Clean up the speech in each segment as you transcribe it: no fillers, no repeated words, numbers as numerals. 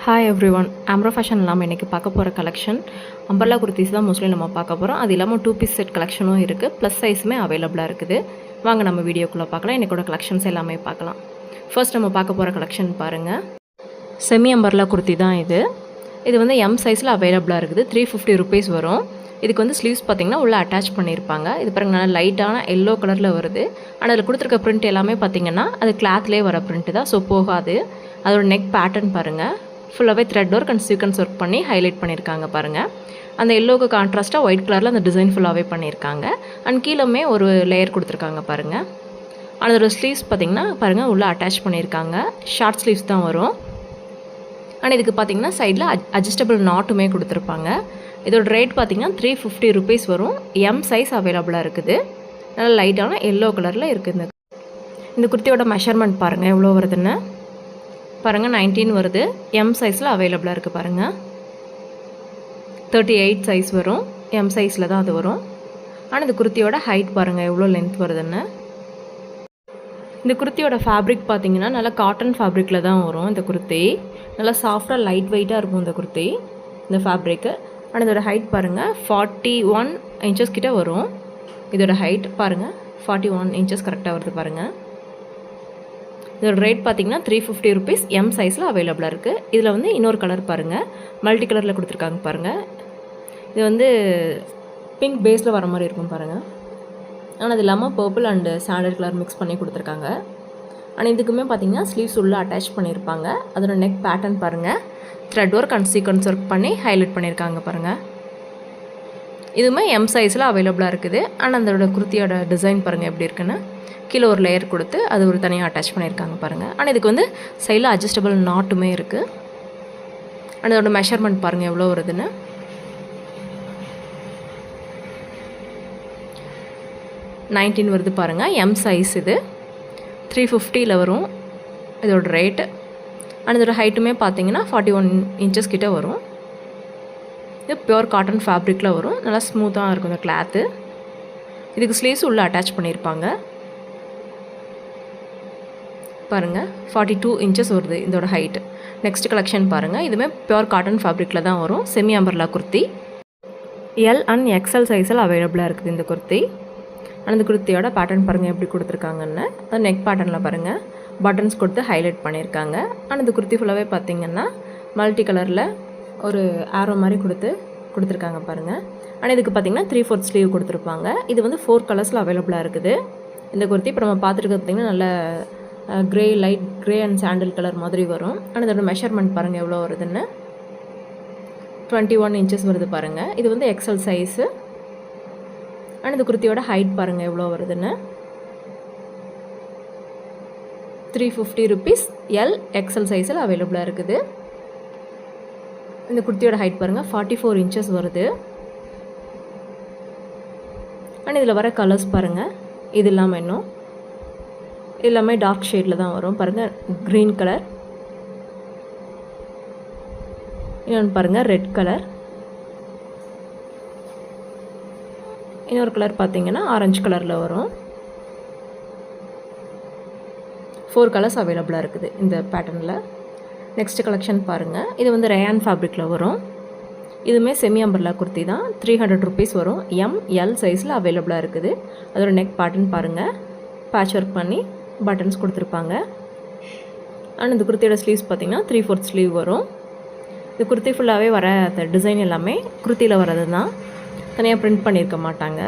Hi every one, ஆம்ரோ fashion இல்லாமல் இன்றைக்கி பார்க்க போகிற கலெக்ஷன் அம்பர்லா குர்த்திஸ் தான் மோஸ்ட்லி நம்ம பார்க்க போகிறோம். அது இல்லாமல் 2 பீஸ் செட் கலெக்ஷனும் இருக்குது, ப்ளஸ் சைஸுமே அவைலபிளாக இருக்குது. வாங்க நம்ம வீடியோக்குள்ளே பார்க்கலாம். இன்றைக்கோட கலெக்ஷன்ஸ் எல்லாமே பார்க்கலாம். ஃபர்ஸ்ட் நம்ம பார்க்க போகிற கலெக்ஷன் பாருங்கள், செமி அம்பர்லா குர்த்தி தான் இது. இது வந்து எம் சைஸில் அவைலபிளாக இருக்குது. 350 ருபீஸ் வரும். இதுக்கு வந்து ஸ்லீவ்ஸ் பார்த்திங்கன்னா உள்ளே அட்டாச் பண்ணியிருப்பாங்க. இது பாருங்க, நல்லா லைட்டான எல்லோ கலரில் வருது. ஆனால் அதில் கொடுத்துருக்க பிரிண்ட் எல்லாமே பார்த்திங்கன்னா அது கிளாத்லேயே வர பிரிண்ட்டு தான், ஸோ போகாது. அதோட நெக் பேட்டர்ன் பாருங்கள், ஃபுல்லாகவே thread work and sequence work பண்ணி ஹைலைட் பண்ணியிருக்காங்க பாருங்கள். அந்த எல்லோவுக்கு கான்ட்ராஸ்ட்டாக ஒயிட் கலரில் அந்த டிசைன் ஃபுல்லாகவே பண்ணியிருக்காங்க. அண்ட் கீழே ஒரு லேயர் கொடுத்துருக்காங்க பாருங்கள். அதோட ஸ்லீவ்ஸ் பார்த்திங்கன்னா பாருங்கள் உள்ளே அட்டாச் பண்ணியிருக்காங்க. ஷார்ட் ஸ்லீவ்ஸ் தான் வரும். ஆனால் இதுக்கு பார்த்திங்கன்னா சைடில் அட்ஜஸ்டபிள் நாட்டுமே கொடுத்துருப்பாங்க. இதோட ரேட் பார்த்திங்கன்னா 350 ருபீஸ் வரும். எம் சைஸ் அவைலபிளாக இருக்குது. நல்லா லைட்டான எல்லோ கலரில் இருக்குது. இந்த குர்த்தியோட மெஷர்மெண்ட் பாருங்கள் எவ்வளோ வருதுன்னு பாருங்கள். 19 வருது. எம் சைஸில் அவைலபிளாக இருக்குது பாருங்கள். 38 சைஸ் வரும். எம் சைஸில் தான் அது வரும். ஆனால் இந்த குர்த்தியோட ஹைட் பாருங்கள் எவ்வளோ லென்த் வருதுன்னு. இந்த குர்த்தியோட ஃபேப்ரிக் பார்த்திங்கன்னா நல்லா காட்டன் ஃபேப்ரிக்கில் தான் வரும். இந்த குர்த்தி நல்லா சாஃப்டாக லைட் வெயிட்டாக இருக்கும் இந்த குர்த்தி, இந்த ஃபேப்ரிக்கு. ஆனால் இதோட ஹைட் பாருங்கள் 41 இன்ச்சஸ் கிட்ட வரும். இதோட ஹைட் பாருங்கள் 41 இன்ச்சஸ் கரெக்டாக வருது பாருங்கள். இதோட ரேட் பார்த்திங்கன்னா 350 ருபீஸ். எம் சைஸில் அவைலபிளாக இருக்குது. இதில் வந்து இன்னொரு கலர் பாருங்கள், மல்டி கலரில் கொடுத்துருக்காங்க பாருங்கள். இது வந்து பிங்க் பேஸில் வர மாதிரி இருக்கும் பாருங்கள். ஆனால் அது இல்லாமல் purple and sandal colour mix பண்ணி கொடுத்துருக்காங்க. ஆனால் இதுக்குமே பார்த்திங்கன்னா ஸ்லீவ்ஸ் உள்ளே அட்டாச் பண்ணியிருப்பாங்க. அதோட நெக் பேட்டர்ன் பாருங்கள், thread work and sequence work பண்ணி ஹைலைட் பண்ணியிருக்காங்க பாருங்கள். இதுவுமே எம் சைஸில் அவைலபிளாக இருக்குது. ஆனால் அதோட குர்த்தியோட டிசைன் பாருங்கள் எப்படி இருக்குன்னு. கீழே ஒரு லேயர் கொடுத்து அது ஒரு தனியாக அட்டாச் பண்ணியிருக்காங்க பாருங்கள். ஆனால் இதுக்கு வந்து சைடில் அட்ஜஸ்டபிள் நாட்டுமே இருக்குது. ஆனால் அதோட மெஷர்மெண்ட் பாருங்கள் எவ்வளோ வருதுன்னு. நைன்டீன் வருது பாருங்கள். எம் சைஸ் இது 350 வரும் இதோட ரேட்டு. ஆனால் இதோட ஹைட்டுமே பார்த்தீங்கன்னா 41 இன்ச்சஸ் கிட்ட வரும். இது பியூர் காட்டன் ஃபேப்ரிக்கில் வரும். நல்லா ஸ்மூத்தாக இருக்கும் இந்த கிளாத்து. இதுக்கு ஸ்லீவ்ஸ் உள்ளே அட்டாச் பண்ணியிருப்பாங்க பாருங்கள். 42 இன்ச்சஸ் வருது இதோட ஹைட்டு. நெக்ஸ்ட் கலெக்ஷன் பாருங்கள். இதுவுமே பியூர் காட்டன் ஃபேப்ரிக்கில் தான் வரும். Semi umbrella kurti L and XL சைஸில் அவைலபிளாக இருக்குது இந்த குர்த்தி. அந்த குர்த்தியோட பேட்டர்ன் பாருங்கள் எப்படி கொடுத்துருக்காங்கன்னு. அது நெக் பேட்டர்னில் பாருங்கள் பட்டன்ஸ் கொடுத்து ஹைலைட் பண்ணியிருக்காங்க. ஆனால் இந்த குர்த்தி ஃபுல்லாகவே பார்த்திங்கன்னா மல்டி கலரில் ஒரு ஆரோ மாதிரி கொடுத்துருக்காங்க பாருங்கள். ஆனால் இதுக்கு பார்த்திங்கன்னா 3/4 ஸ்லீவ் கொடுத்துருப்பாங்க. இது வந்து 4 கலர்ஸில் அவைலபிளாக இருக்குது இந்த குர்த்தி. இப்போ நம்ம பார்த்துருக்கிறது பார்த்திங்கன்னா நல்ல grey, light grey and sandal colour மாதிரி வரும். ஆனால் இதோட மெஷர்மெண்ட் பாருங்கள் எவ்வளோ வருதுன்னு. 21 இன்ச்சஸ் வருது பாருங்கள். இது வந்து எக்ஸ்எல் சைஸு. ஆனால் இந்த குர்த்தியோட ஹைட் பாருங்கள் எவ்வளோ வருதுன்னு. 350 ருபீஸ். எல் எக்ஸ்எல் சைஸில் அவைலபிளாக இருக்குது. இந்த குர்த்தியோட ஹைட் பாருங்கள் 44 இன்ச்சஸ் வருது. ஆனால் இதில் வர கலர்ஸ் பாருங்கள். இது இல்லாமல் இன்னும் எல்லாமே டார்க் ஷேடில் தான் வரும் பாருங்கள். க்ரீன் கலர், இன்னொன்று பாருங்கள் ரெட் கலர், இன்னொரு கலர் பார்த்திங்கன்னா ஆரஞ்சு கலரில் வரும். 4 கலர்ஸ் அவைலபிளாக இருக்குது இந்த பேட்டர்னில். நெக்ஸ்ட் கலெக்ஷன் பாருங்கள். இது வந்து ரேயான் ஃபேப்ரிக்கில் வரும். இதுவுமே செமி அம்பர்லா குர்த்தி தான். 300 ருபீஸ் வரும். எம் எல் சைஸில் அவைலபிளாக இருக்குது. அதோட நெக் பேட்டர்ன் பாருங்கள், பேட்ச் ஒர்க் பண்ணி பட்டன்ஸ் கொடுத்துருப்பாங்க. ஆனால் இந்த குர்த்தியோட ஸ்லீவ்ஸ் பார்த்திங்கன்னா 3/4 ஸ்லீவ் வரும். இந்த குர்த்தி ஃபுல்லாகவே வர அந்த டிசைன் எல்லாமே குர்த்தியில் வர்றது தான், தனியாக பிரிண்ட் பண்ணியிருக்க மாட்டாங்க.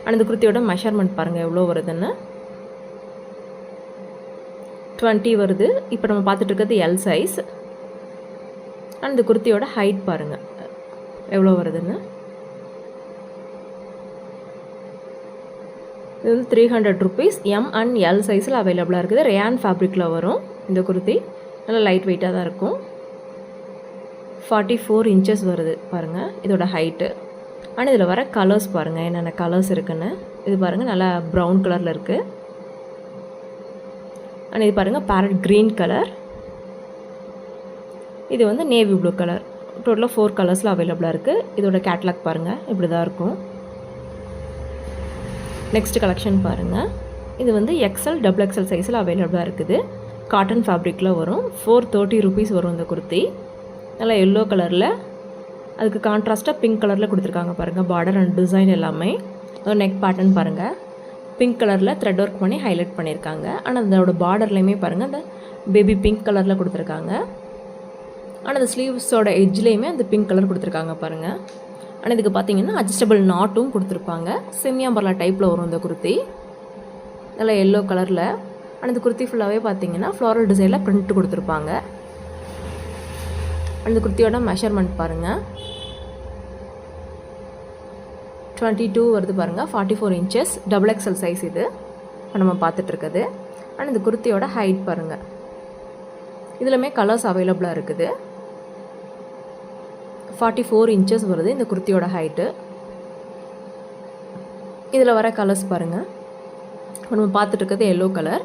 ஆனால் இந்த குர்த்தியோட மெஷர்மெண்ட் பாருங்கள் எவ்வளோ வருதுன்னு. 20 வருது. இப்போ நம்ம பார்த்துட்டு இருக்கிறது எல் சைஸ். ஆனால் இந்த குர்த்தியோட ஹைட் பாருங்கள் எவ்வளோ வருதுன்னு. இது வந்து 300 ருபீஸ். எம் அண்ட் எல் சைஸில் அவைலபிளாக இருக்குது. ரேயான் ஃபேப்ரிக்கில் வரும் இந்த குர்த்தி. நல்லா லைட் வெயிட்டாக தான் இருக்கும். 44 இன்ச்சஸ் வருது பாருங்கள் இதோட ஹைட்டு. ஆனால் இதில் வர கலர்ஸ் பாருங்கள் என்னென்ன கலர்ஸ் இருக்குன்னு. இது பாருங்கள் நல்லா ப்ரௌன் கலரில் இருக்குது. ஆனால் இது பாருங்கள் பேரட் க்ரீன் கலர். இது வந்து நேவி ப்ளூ கலர். டோட்டலாக 4 கலர்ஸில் அவைலபிளாக இருக்குது. இதோட கேட்லாக் பாருங்கள் இப்படி தான் இருக்கும். நெக்ஸ்ட் கலெக்ஷன் பாருங்கள். இது வந்து எக்ஸ்எல் டபுள் எக்ஸ்எல் சைஸில் அவைலபிளாக இருக்குது. காட்டன் ஃபேப்ரிக்கில் வரும். 430 rupees வரும் இந்த குர்த்தி. நல்லா எல்லோ கலரில், அதுக்கு கான்ட்ராஸ்ட்டாக பிங்க் கலரில் கொடுத்துருக்காங்க பாருங்கள். பார்டர் அண்ட் டிசைன் எல்லாமே. நெக் பேட்டர்ன் பாருங்கள், பிங்க் கலரில் த்ரெட் ஒர்க் பண்ணி ஹைலைட் பண்ணியிருக்காங்க. ஆனால் அதோட பார்டர்லையுமே பாருங்கள் அந்த பேபி பிங்க் கலரில் கொடுத்துருக்காங்க. ஆனால் அந்த ஸ்லீவ்ஸோட எட்ஜ்லேயுமே அந்த பிங்க் கலர் கொடுத்துருக்காங்க பாருங்கள். ஆனால் இதுக்கு பார்த்தீங்கன்னா அட்ஜஸ்டபிள் நாட்டும் கொடுத்துருப்பாங்க. செமி அம்பர்லா டைப்பில் வரும் இந்த குர்த்தி. நல்லா எல்லோ கலரில். ஆனால் இந்த குர்த்தி ஃபுல்லாகவே பார்த்தீங்கன்னா ஃப்ளாரல் டிசைனில் பிரிண்ட் கொடுத்துருப்பாங்க. அந்த குர்த்தியோட மெஷர்மெண்ட் பாருங்கள், 22 வருது பாருங்கள். 44 inches XXL சைஸ் இது நம்ம பார்த்துட்ருக்குது. ஆனால் இந்த குர்த்தியோட ஹைட் பாருங்கள். இதுலையுமே கலர்ஸ் அவைலபிளாக இருக்குது. 44 inches வருது இந்த குர்த்தியோட ஹைட்டு. இதில் வர கலர்ஸ் பாருங்கள். நம்ம பார்த்துட்ருக்கிறது எல்லோ கலர்.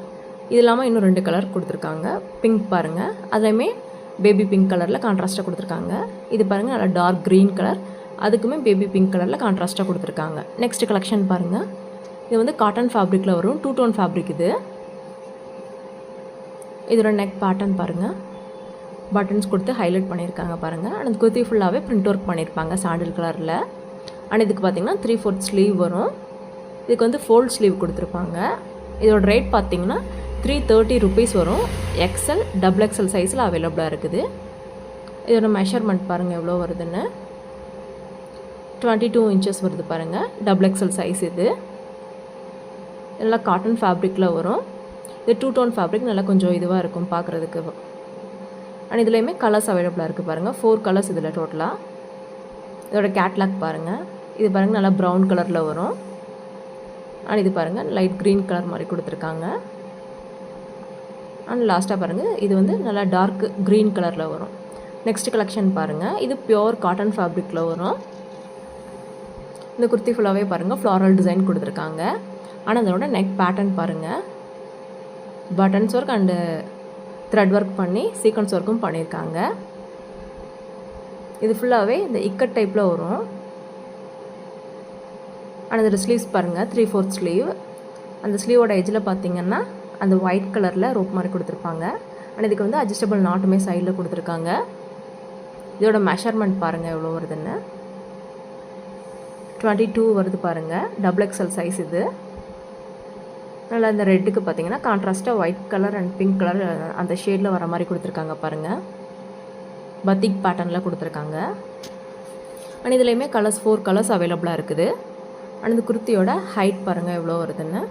இது இல்லாமல் இன்னும் 2 கலர் கொடுத்துருக்காங்க. பிங்க் பாருங்கள், அதுலேயுமே பேபி பிங்க் கலரில் கான்ட்ராஸ்ட்டாக கொடுத்துருக்காங்க. இது பாருங்கள் நல்லா டார்க் க்ரீன் கலர், அதுக்குமே பேபி பிங்க் கலரில் கான்ட்ராஸ்ட்டாக கொடுத்துருக்காங்க. நெக்ஸ்ட் கலெக்ஷன் பாருங்கள். இது வந்து காட்டன் ஃபேப்ரிக்கில் வரும். 2 tone ஃபேப்ரிக் இது. இதோட நெக் பேட்டர்ன் பாருங்கள், பட்டன்ஸ் கொடுத்து ஹைலைட் பண்ணியிருக்காங்க பாருங்கள். அந்த குர்த்தி ஃபுல்லாகவே பிரிண்ட் ஒர்க் பண்ணியிருப்பாங்க சாண்டில் கலரில். ஆனால் இதுக்கு பார்த்திங்கன்னா 3/4 ஸ்லீவ் வரும். இதுக்கு வந்து ஃபோல்ட் ஸ்லீவ் கொடுத்துருப்பாங்க. இதோட ரேட் பார்த்திங்கன்னா 330 rupees வரும். XL XXL சைஸில் அவைலபிளாக இருக்குது. இதோட மெஷர்மெண்ட் பாருங்கள் எவ்வளோ வருதுன்னு. 22 inches வருது பாருங்கள். XXL சைஸ் இது. இதெல்லாம் காட்டன் ஃபேப்ரிக்கில் வரும். இது 2 tone ஃபேப்ரிக், நல்லா கொஞ்சம் இதுவாக இருக்கும் பார்க்குறதுக்கு. ஆனால் இதுலேயுமே கலர்ஸ் அவைலபிளாக இருக்குது பாருங்கள். 4 கலர்ஸ் இதில் டோட்டலாக. இதோட கேட்லாக் பாருங்கள். இது பாருங்கள் நல்லா ப்ரௌன் கலரில் வரும். ஆனால் இது பாருங்கள் லைட் க்ரீன் கலர் மாதிரி கொடுத்துருக்காங்க. அண்ட் லாஸ்ட்டாக பாருங்கள் இது வந்து நல்லா டார்க் க்ரீன் கலரில் வரும். நெக்ஸ்ட் கலெக்ஷன் பாருங்கள். இது பியோர் காட்டன் ஃபேப்ரிக்கில் வரும். இந்த குர்த்தி ஃபுல்லாகவே பாருங்கள் ஃப்ளாரல் டிசைன் கொடுத்துருக்காங்க. ஆனால் அதோட நெக் பேட்டர்ன் பாருங்கள், buttons work and thread work பண்ணி சீக்வன்ஸ் ஒர்க்கும் பண்ணியிருக்காங்க. இது ஃபுல்லாகவே இந்த இக்கட் டைப்பில் வரும். ஆனால் இதோட ஸ்லீவ்ஸ் பாருங்கள் 3/4 ஸ்லீவ். அந்த ஸ்லீவோட எஜ்ஜில் பார்த்திங்கன்னா அந்த ஒயிட் கலரில் ரோப் மாதிரி கொடுத்துருப்பாங்க. ஆனால் இதுக்கு வந்து அட்ஜஸ்டபிள் நாட்டுமே சைடில் கொடுத்துருக்காங்க. இதோட மெஷர்மெண்ட் பாருங்கள் எவ்வளோ வருதுன்னு. 22 வருது பாருங்கள். XXL சைஸ் இது. நல்லா இந்த ரெட்டுக்கு பார்த்தீங்கன்னா கான்ட்ராஸ்ட்டாக white colour and pink colour அந்த ஷேடில் வர மாதிரி கொடுத்துருக்காங்க பாருங்கள். பத்திக் பேட்டர்னில் கொடுத்துருக்காங்க. அண்ட் இதுலேயுமே கலர்ஸ் 4 கலர்ஸ் அவைலபிளாக இருக்குது. அண்ட் இந்த குர்த்தியோட ஹைட் பாருங்கள் எவ்வளோ வருதுன்னு.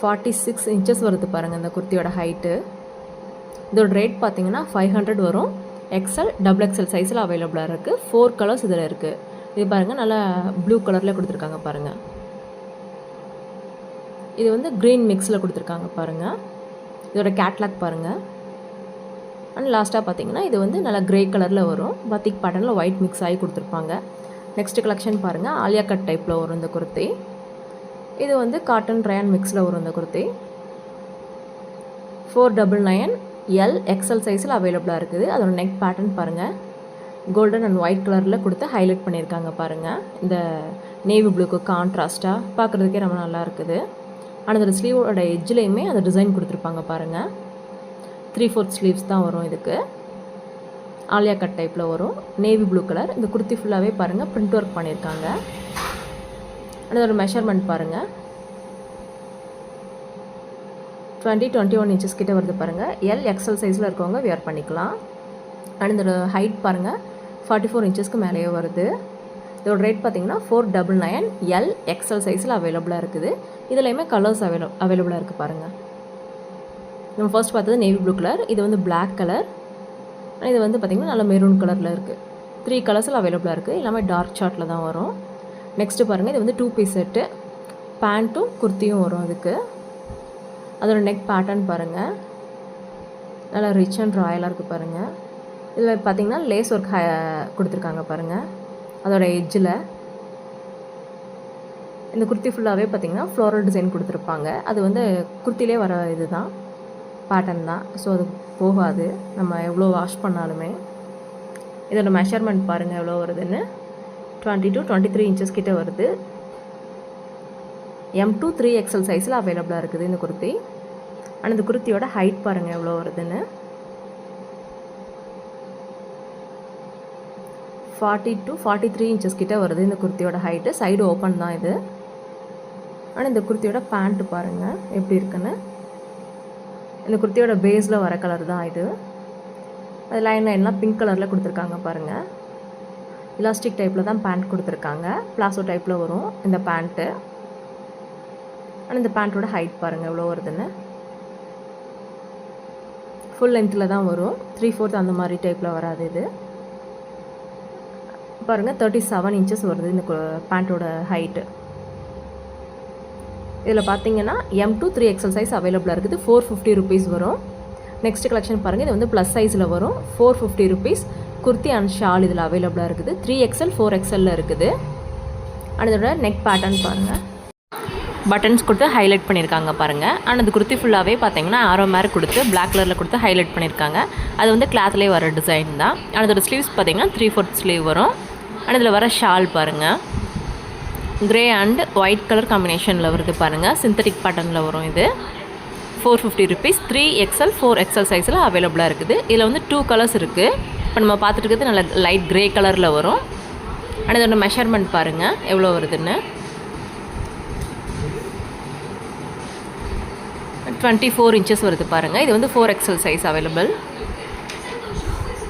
46 inches வருது பாருங்கள் இந்த குர்த்தியோட ஹைட்டு. இதோட ரேட் பார்த்தீங்கன்னா 500 வரும். XL XXL சைஸில் அவைலபிளாக இருக்குது. 4 கலர்ஸ் இதில் இருக்குது. இது பாருங்கள் நல்லா ப்ளூ கலரில் கொடுத்துருக்காங்க பாருங்கள். இது வந்து க்ரீன் மிக்ஸில் கொடுத்துருக்காங்க பாருங்கள். இதோட கேட்லாக் பாருங்கள். அண்ட் லாஸ்ட்டாக பார்த்தீங்கன்னா இது வந்து நல்லா க்ரே கலரில் வரும். பத்திக் பேட்டர்னில் ஒயிட் மிக்ஸ் ஆகி கொடுத்துருப்பாங்க. நெக்ஸ்ட் கலெக்ஷன் பாருங்கள். ஆலியா கட் டைப்பில் வரும் இந்த குர்த்தி. இது வந்து காட்டன் ரயான் மிக்ஸில் வரும் இந்த குர்த்தி. 499 L XL சைஸில் அவைலபிளாக இருக்குது. அதோட நெக் பேட்டர்ன் பாருங்கள், கோல்டன் அண்ட் ஒயிட் கலரில் கொடுத்து ஹைலைட் பண்ணியிருக்காங்க பாருங்கள். இந்த நேவி ப்ளூக்கு கான்ட்ராஸ்ட்டாக பார்க்குறதுக்கே ரொம்ப நல்லா இருக்குது. ஆனால் அதோட ஸ்லீவோட எட்ஜ்லேயுமே அந்த டிசைன் கொடுத்துருப்பாங்க பாருங்கள். 3/4 ஸ்லீவ்ஸ் தான் வரும் இதுக்கு. ஆலியா கட் டைப்பில் வரும். Navy blue colour. இந்த குர்த்தி ஃபுல்லாகவே பாருங்கள் பிரிண்ட் ஒர்க் பண்ணியிருக்காங்க. அதோட மெஷர்மெண்ட் பாருங்கள் 20-21 inches கிட்ட வருது பாருங்கள். L XL சைஸில் இருக்கவங்க வியர் பண்ணிக்கலாம். அண்ட் இதோட ஹைட் பாருங்கள் 44 inchesக்கு மேலேயே வருது. இதோட ரேட் பார்த்திங்கன்னா 499 L XL சைஸில் அவைலபிளாக இருக்குது. இதுலேயுமே கலர்ஸ் அவைலபிளாக இருக்குது பாருங்கள். நம்ம ஃபர்ஸ்ட் பார்த்தது நேவி ப்ளூ கலர். இது வந்து பிளாக் கலர். இது வந்து பார்த்திங்கன்னா நல்ல மெரூன் கலரில் இருக்குது. 3 கலர்ஸில் அவைலபிளாக இருக்குது. எல்லாமே டார்க் சார்ட்டில் தான் வரும். நெக்ஸ்ட்டு பாருங்கள். இது வந்து 2 பீஸ் செட்டு. பேண்ட்டும் குர்த்தியும் வரும் அதுக்கு. அதோட நெக் பேட்டர்ன் பாருங்கள் நல்லா ரிச் அண்ட் ராயலாக இருக்குது பாருங்கள். இதில் பார்த்திங்கன்னா லேஸ் ஒர்க் கொடுத்துருக்காங்க பாருங்கள். அதோட எட்ஜில் இந்த குர்த்தி ஃபுல்லாகவே பார்த்திங்கன்னா ஃப்ளோரல் டிசைன் கொடுத்துருப்பாங்க. அது வந்து குர்த்திலே வர இது தான் பேட்டர்ன் தான். ஸோ அது போகாது நம்ம எவ்வளோ வாஷ் பண்ணாலுமே. இதோட மெஷர்மெண்ட் பாருங்கள் எவ்வளோ வருதுன்னு. 20-23 inches கிட்ட வருது. M to 3XL சைஸில் அவைலபிளாக இருக்குது இந்த குர்த்தி. ஆனால் இந்த குர்த்தியோட ஹைட் பாருங்கள் எவ்வளோ வருதுன்னு. 40 to 43 இன்ச்சஸ் கிட்ட வருது இந்த குர்த்தியோட ஹைட்டு. சைடு ஓப்பன் தான் இது. ஆனால் இந்த குர்த்தியோட பேண்ட்டு பாருங்கள் எப்படி இருக்குன்னு. இந்த குர்த்தியோட பேஸில் வர கலர் தான் இது. அது லைன்லாம் பிங்க் கலரில் கொடுத்துருக்காங்க பாருங்கள். இலாஸ்டிக் டைப்பில் தான் பேண்ட் கொடுத்துருக்காங்க. பிளாசோ டைப்பில் வரும் இந்த பேண்ட்டு. ஆனால் இந்த பேண்ட்டோட ஹைட் பாருங்கள் எவ்வளோ வருதுன்னு. ஃபுல் லென்த்தில் தான் வரும். 3/4 அந்த மாதிரி டைப்பில் வராது இது. பாருங்கள் 37 இன்ச்சஸ் வருது இந்த பேண்ட்டோட ஹைட்டு. இதில் பார்த்தீங்கன்னா M2 3XL சைஸ் அவைலபிளாக இருக்குது. 450 ருபீஸ் வரும். நெக்ஸ்ட் கலெக்ஷன் பாருங்கள். இது வந்து ப்ளஸ் சைஸில் வரும். 450 ருபீஸ். குர்த்தி அண்ட் ஷால் இதில் அவைலபிளாக இருக்குது. 3XL 4XL இருக்குது. அண்ட் இதோட நெக் பேட்டர்ன் பாருங்கள். பட்டன்ஸ் கொடுத்து ஹைலைட் பண்ணியிருக்காங்க பாருங்கள். ஆனால் இந்த குர்த்தி ஃபுல்லாகவே பார்த்தீங்கன்னா ஆரோ மாதிரி கொடுத்து பிளாக் கலரில் கொடுத்து ஹைலைட் பண்ணியிருக்காங்க. அது வந்து கிளாத்லேயே வர டிசைன் தான். ஆனால் இதோட ஸ்லீவ்ஸ் பார்த்தீங்கன்னா 3/4 ஸ்லீவ் வரும். ஆனால் இதில் வர ஷால் பாருங்கள் கிரே அண்ட் ஒயிட் கலர் காம்பினேஷனில் வருது பாருங்கள். சிந்தட்டிக் பேட்டர்னில் வரும் இது. 450 ருபீஸ். 3XL 4XL சைஸில் அவைலபிளாக இருக்குது. இதில் வந்து 2 கலர்ஸ் இருக்குது. இப்போ நம்ம பார்த்துட்டு இருக்கிறது நல்ல லைட் கிரே கலரில் வரும். ஆனால் இதோட மெஷர்மெண்ட் பாருங்கள் எவ்வளோ வருதுன்னு. 24 இன்ச்சஸ் வருது பாருங்கள். இது வந்து 4XL சைஸ் அவைலபிள்.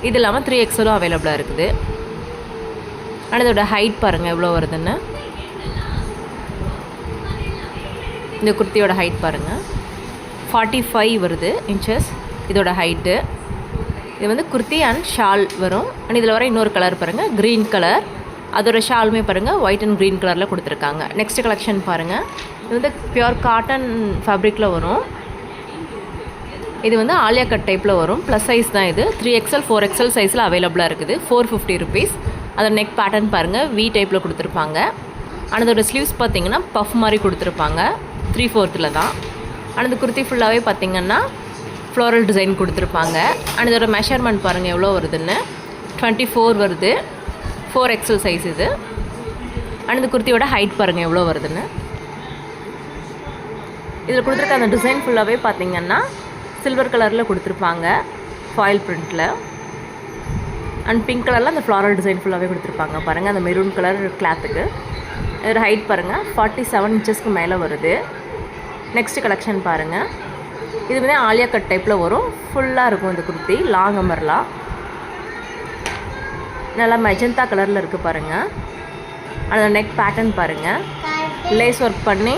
இது இல்லாமல் 3XLம் அவைலபிளாக இருக்குது. ஆனால் இதோட ஹைட் பாருங்கள் எவ்வளோ வருதுன்னு. இந்த குர்த்தியோட ஹைட் பாருங்கள் 45 வருது இன்ச்சஸ் இதோட ஹைட்டு. இது வந்து குர்த்தி அண்ட் ஷால் வரும். அண்ட் இதில் வர இன்னொரு கலர் பாருங்கள் க்ரீன் கலர். அதோட ஷாலுமே பாருங்கள் ஒயிட் அண்ட் க்ரீன் கலரில் கொடுத்துருக்காங்க. நெக்ஸ்ட் கலெக்ஷன் பாருங்கள். இது வந்து பியூர் காட்டன் ஃபேப்ரிக்கில் வரும். இது வந்து ஆலியா கட் டைப்பில் வரும். ப்ளஸ் சைஸ் தான் இது. 3XL 4XL சைஸில் அவைலபிளாக இருக்குது. 450 ருபீஸ். அதோட நெக் பேட்டர்ன் பாருங்கள் வி டைப்பில் கொடுத்துருப்பாங்க. ஆனால் அதோட ஸ்லீவ்ஸ் பார்த்தீங்கன்னா பஃப் மாதிரி கொடுத்துருப்பாங்க. 3/4 தான். ஆனால் இந்த குர்த்தி ஃபுல்லாகவே பார்த்தீங்கன்னா ஃப்ளோரல் டிசைன் கொடுத்துருப்பாங்க. அண்ட் இதோட மெஷர்மெண்ட் பாருங்கள் எவ்வளோ வருதுன்னு. 24 வருது. 4XL சைஸ் இது. அண்ட் இந்த குர்த்தியோட ஹைட் பாருங்கள் எவ்வளோ வருதுன்னு. இதில் கொடுத்துருக்க அந்த டிசைன் ஃபுல்லாகவே பார்த்தீங்கன்னா சில்வர் கலரில் கொடுத்துருப்பாங்க ஃபாயில் பிரிண்டில். அண்ட் பிங்க் கலரில் அந்த ஃப்ளாரல் டிசைன் ஃபுல்லாகவே கொடுத்துருப்பாங்க பாருங்கள் அந்த மெரூன் கலர் கிளாத்துக்கு. இதோட ஹைட் பாருங்கள் 47 இன்ச்சஸ்க்கு மேலே வருது. நெக்ஸ்ட் கலெக்ஷன் பாருங்கள். இது வந்து ஆலியா கட் டைப்பில் வரும். ஃபுல்லாக இருக்கும் இந்த குர்த்தி. லாங் அம்பர்லா நல்லா மெஜந்தா கலரில் இருக்குது பாருங்கள். அதோட நெக் பேட்டர்ன் பாருங்கள் லேஸ் ஒர்க் பண்ணி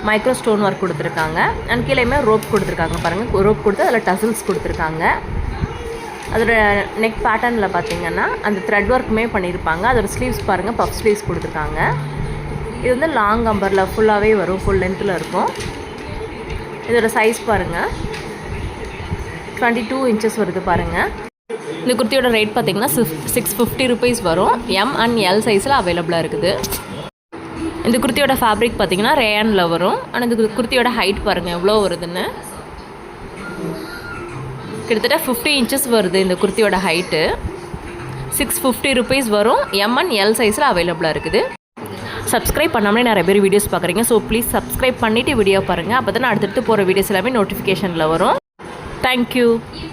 மைக்ரோ ஸ்டோன் ஒர்க் கொடுத்துருக்காங்க. அண்ட் கீழேயுமே ரோப் கொடுத்துருக்காங்க பாருங்கள். ரோப் கொடுத்து அதில் டசில்ஸ் கொடுத்துருக்காங்க. அதோட நெக் பேட்டர்னில் பார்த்தீங்கன்னா அந்த த்ரெட் ஒர்க்குமே பண்ணியிருப்பாங்க. அதோட ஸ்லீவ்ஸ் பாருங்கள் பஃப் ஸ்லீவ்ஸ் கொடுத்துருக்காங்க. இது வந்து லாங் அம்பரில் ஃபுல்லாகவே வரும். ஃபுல் லென்த்தில் இருக்கும். இதோட சைஸ் பாருங்கள் 22 இன்ச்சஸ் வருது பாருங்கள். இந்த குர்த்தியோட ரேட் பார்த்தீங்கன்னா 650 ருபீஸ் வரும். M அண்ட் L சைஸில் அவைலபிளாக இருக்குது. இந்த குர்த்தியோட ஃபேப்ரிக் பார்த்தீங்கன்னா ரேயானில் வரும். ஆனால் இந்த குர்த்தியோட ஹைட் பாருங்கள் எவ்வளோ வருதுன்னு. கிட்டத்தட்ட 50 இன்ச்சஸ் வருது இந்த குர்த்தியோட ஹைட்டு. 650 ருபீஸ் வரும். M அண்ட் L சைஸில் அவைலபிளாக இருக்குது. சப்ஸ்கிரைப் பண்ணாமலே நிறைய பேர் வீடியோஸ் பார்க்குறீங்க. ஸோ ப்ளீஸ் சப்ஸ்கிரைப் பண்ணிவிட்டு வீடியோ பாருங்கள். அப்போ தான் அடுத்தடுத்து போகிற வீடியோஸ் எல்லாமே நோட்டிஃபிகேஷனில் வரும். தேங்க்யூ.